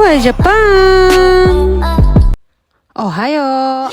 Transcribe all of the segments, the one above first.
Buhay Japan! Ohayo!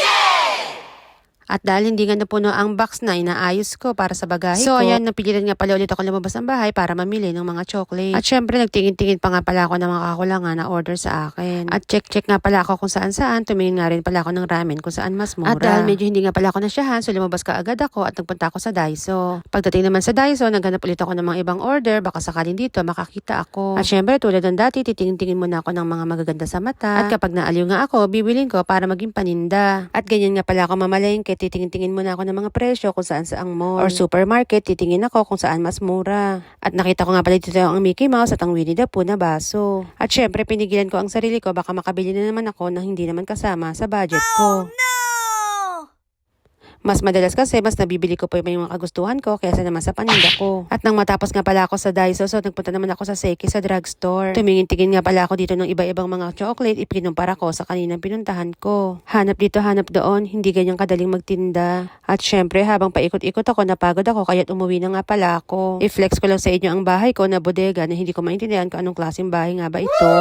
At dahil hindi nga napuno ang box na inaayos ko para sa bagahe ko. So ayan, napilitan nga pala ulit ako lumabas ng bahay para mamili ng mga chocolate. At syempre, nagtingin-tingin pa nga pala ako ng mga kakulangan na order sa akin. At check nga pala ako kung saan-saan. Tumingin nga rin pala ako ng ramen kung saan mas mura. At dahil medyo hindi nga pala ako nasyahan, so lumabas ka agad ako at nagpunta ako sa Daiso. Pagdating naman sa Daiso, naghanap ulit ako ng mga ibang order. Baka sakaling dito makakita ako. At syempre, tulad ng dati, titingin-tingin muna ako ng mga magaganda sa mata. At kapag naaliw nga ako, bibilin ko para maging paninda. At ganyan nga pala ako mamalengke. Titingin-tingin muna ako ng mga presyo kung saan saang mall or supermarket, titingin ako kung saan mas mura. At nakita ko nga pala dito ang Mickey Mouse at ang Winnie the Pooh na baso. At syempre, pinigilan ko ang sarili ko, baka makabili na naman ako ng hindi naman kasama sa budget ko. Mas madalas kasi, mas nabibili ko po yung mga kagustuhan ko kaysa naman sa paninda ko. At nang matapos nga pala ako sa Daiso, so nagpunta naman ako sa Seiki sa drugstore. Tumingin-tingin nga pala ako dito ng iba-ibang mga chocolate, ipinumpara ko sa kaninang pinuntahan ko. Hanap dito, hanap doon, hindi ganyang kadaling magtinda. At syempre, habang paikot-ikot ako, napagod ako, kaya't umuwi na nga pala ako. I-flex ko lang sa inyo ang bahay ko na bodega na hindi ko maintindihan kung anong klaseng bahay nga ba ito.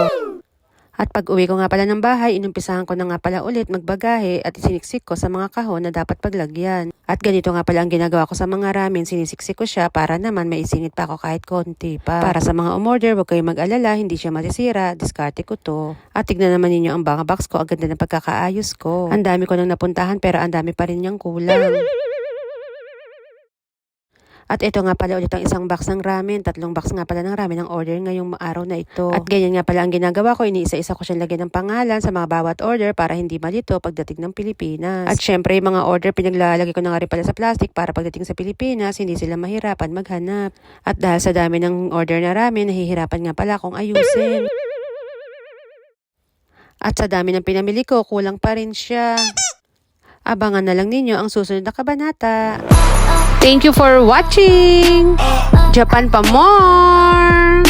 At pag uwi ko nga pala ng bahay, inumpisahan ko na nga pala ulit magbagahe at isiniksik ko sa mga kahon na dapat paglagyan. At ganito nga pala ang ginagawa ko sa mga ramen, sinisiksik ko siya para naman maisingit pa ako kahit konti pa. Para sa mga umorder, huwag kayong mag-alala, hindi siya masisira, diskarte ko to. At tignan naman ninyo ang mga box ko, ang ganda ng pagkakaayos ko. Ang dami ko nang napuntahan pero ang dami pa rin niyang kulang. At ito nga pala ulit ang isang box ng ramen, 3 box nga pala ng ramen ang order ngayong araw na ito. At ganyan nga pala ang ginagawa ko, iniisa-isa ko siyang lagyan ng pangalan sa mga bawat order para hindi malito pagdating ng Pilipinas. At syempre yung mga order pinaglalagay ko na nga rin pala sa plastic para pagdating sa Pilipinas hindi sila mahirapan maghanap. At dahil sa dami ng order na ramen, nahihirapan nga pala akong ayusin. At sa dami ng pinamili ko, kulang pa rin siya. Abangan na lang ninyo ang susunod na kabanata. Thank you for watching! Japan pa more!